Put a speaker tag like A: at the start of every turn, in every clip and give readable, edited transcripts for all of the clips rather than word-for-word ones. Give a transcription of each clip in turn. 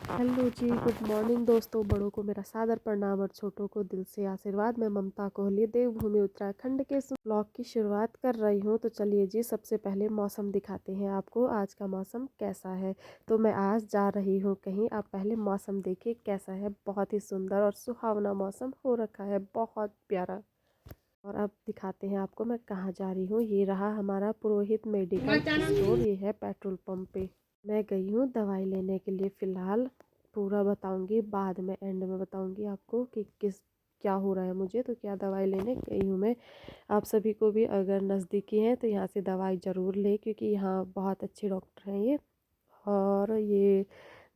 A: Hello जी, good morning दोस्तों। बड़ों को मेरा सादर प्रणाम और छोटों को दिल से आशीर्वाद। मैं ममता कोहली देवभूमि उत्तराखंड के ब्लॉग की शुरुआत कर रही हूँ। तो चलिए जी, सबसे पहले मौसम दिखाते हैं आपको आज का मौसम कैसा है। तो मैं आज जा रही हूँ कहीं, आप पहले मौसम देखिए कैसा है। बहुत ही सुंदर और सुहावना मौसम हो रखा है, बहुत प्यारा। और अब दिखाते हैं आपको मैं कहाँ जा रही हूँ। ये रहा हमारा पुरोहित मेडिकल स्टोर, ये है पेट्रोल पंप पे। मैं गई हूँ दवाई लेने के लिए। फ़िलहाल पूरा बताऊंगी बाद में, एंड में बताऊंगी आपको कि क्या हो रहा है मुझे, तो क्या दवाई लेने गई हूँ मैं। आप सभी को भी अगर नज़दीकी हैं तो यहाँ से दवाई ज़रूर लें, क्योंकि यहाँ बहुत अच्छे डॉक्टर हैं ये, और ये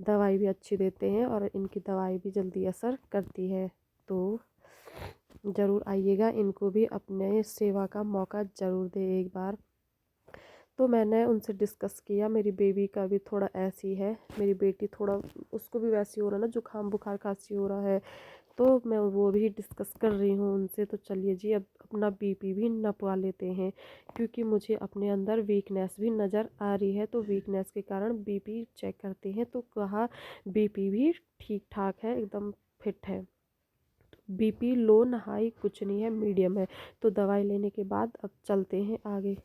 A: दवाई भी अच्छी देते हैं और इनकी दवाई भी जल्दी असर करती है। तो ज़रूर आइएगा, इनको भी अपने सेवा का मौका ज़रूर दे एक बार। तो मैंने उनसे डिस्कस किया, मेरी बेबी का भी थोड़ा ऐसी है, मेरी बेटी थोड़ा, उसको भी वैसे हो रहा है ना, जुकाम बुखार खांसी हो रहा है। तो मैं वो भी डिस्कस कर रही हूँ उनसे। तो चलिए जी, अब अपना बीपी भी नपवा लेते हैं, क्योंकि मुझे अपने अंदर वीकनेस भी नज़र आ रही है। तो वीकनेस के कारण बीपी चेक करते हैं, तो कहा बीपी भी ठीक ठाक है, एकदम फिट है। बीपी लो ना हाई कुछ नहीं है, मीडियम है। तो दवाई लेने के बाद अब चलते हैं आगे,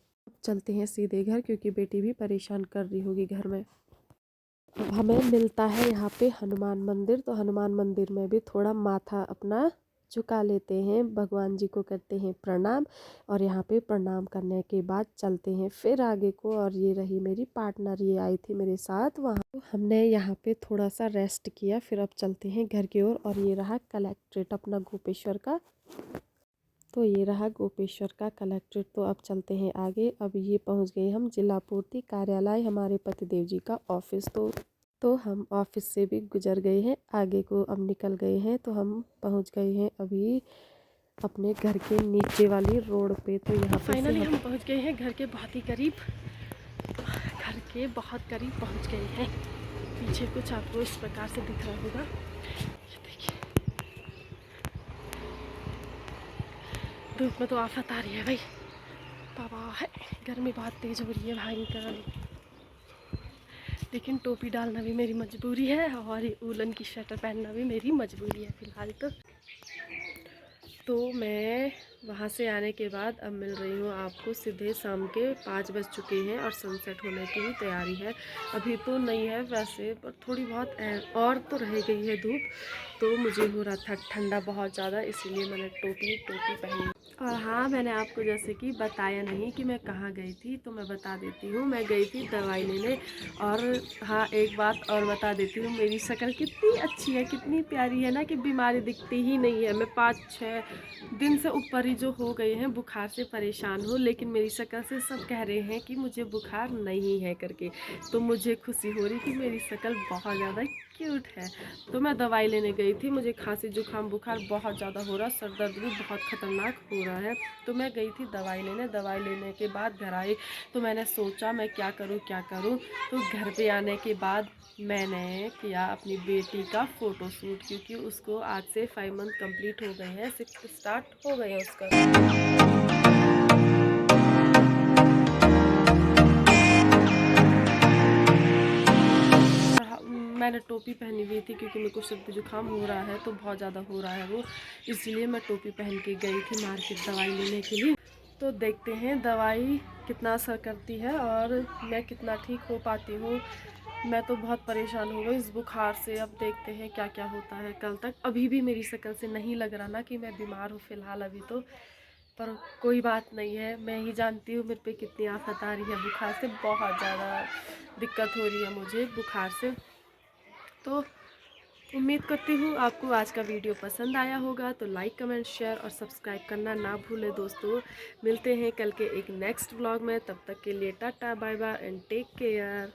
A: चलते हैं सीधे घर, क्योंकि बेटी भी परेशान कर रही होगी घर में। अब हमें मिलता है यहाँ पे हनुमान मंदिर, तो हनुमान मंदिर में भी थोड़ा माथा अपना झुका लेते हैं, भगवान जी को करते हैं प्रणाम। और यहाँ पे प्रणाम करने के बाद चलते हैं फिर आगे को। और ये रही मेरी पार्टनर, ये आई थी मेरे साथ वहाँ। तो हमने यहाँ पे थोड़ा सा रेस्ट किया, फिर अब चलते हैं घर की ओर। और ये रहा कलेक्ट्रेट अपना गोपेश्वर का। तो ये रहा गोपेश्वर का कलेक्ट्रेट। तो अब चलते हैं आगे। अब ये पहुंच गए हम जिला पूर्ति कार्यालय, हमारे पतिदेव जी का ऑफिस। तो हम ऑफिस से भी गुजर गए हैं, आगे को अब निकल गए हैं। तो हम पहुंच गए हैं अभी अपने घर के नीचे वाली रोड पे। तो यहाँ फाइनली हम पहुंच गए हैं घर के बहुत ही करीब, घर के बहुत करीब पहुंच गए हैं। पीछे कुछ आपको इस प्रकार से दिख रहा होगा, ये देखिए। धूप में तो आफत आ रही है भाई, बाबा है, गर्मी बहुत तेज़ हो रही है भयंकर। लेकिन टोपी डालना भी मेरी मजबूरी है, और ये वूलन की स्वेटर पहनना भी मेरी मजबूरी है फ़िलहाल। तो मैं वहाँ से आने के बाद अब मिल रही हूँ आपको सीधे। शाम के 5 बज चुके हैं और सनसेट होने की भी तैयारी है। अभी तो नहीं है वैसे, पर थोड़ी बहुत और तो रह गई है धूप। तो मुझे हो रहा था ठंडा बहुत ज़्यादा, इसीलिए मैंने टोपी पहनी। और हाँ, मैंने आपको जैसे कि बताया नहीं कि मैं कहाँ गई थी, तो मैं बता देती हूँ। मैं गई थी दवाई लेने। और हाँ, एक बात और बता देती हूँ, मेरी शक्ल कितनी अच्छी है, कितनी प्यारी है ना, कि बीमारी दिखती ही नहीं है। मैं 5-6 दिन से ऊपर ही जो हो गए हैं बुखार से परेशान हूँ, लेकिन मेरी शक्ल से सब कह रहे हैं कि मुझे बुखार नहीं है करके। तो मुझे खुशी हो रही कि मेरी शक्ल बहुत ज़्यादा क्यूट है। तो मैं दवाई लेने गई थी, मुझे खांसी जुकाम बुखार बहुत ज़्यादा हो रहा, सर दर्द भी बहुत ख़तरनाक हो रहा है। तो मैं गई थी दवाई लेने। दवाई लेने के बाद घर आई, तो मैंने सोचा मैं क्या करूँ क्या करूँ। तो घर पे आने के बाद मैंने किया अपनी बेटी का फ़ोटो शूट, क्योंकि उसको आज से 5 मंथ कंप्लीट हो गए हैं, 6 स्टार्ट हो गए हैं उसका। मैंने टोपी पहनी हुई थी, क्योंकि मेरे को सर्दी जुकाम हो रहा है, तो बहुत ज़्यादा हो रहा है वो, इसीलिए मैं टोपी पहन के गई थी मार्केट दवाई लेने के लिए। तो देखते हैं दवाई कितना असर करती है और मैं कितना ठीक हो पाती हूँ। मैं तो बहुत परेशान हो गई इस बुखार से। अब देखते हैं क्या क्या होता है कल तक। अभी भी मेरी शक्ल से नहीं लग रहा ना कि मैं बीमार हूँ फ़िलहाल अभी तो, पर कोई बात नहीं है। मैं ही जानती हूँ मेरे पे कितनी आफत आ रही है बुखार से, बहुत ज़्यादा दिक्कत हो रही है मुझे बुखार से। तो उम्मीद करती हूँ आपको आज का वीडियो पसंद आया होगा। तो लाइक कमेंट शेयर और सब्सक्राइब करना ना भूलें दोस्तों। मिलते हैं कल के एक नेक्स्ट व्लॉग में, तब तक के लिए tata bye bye and take care.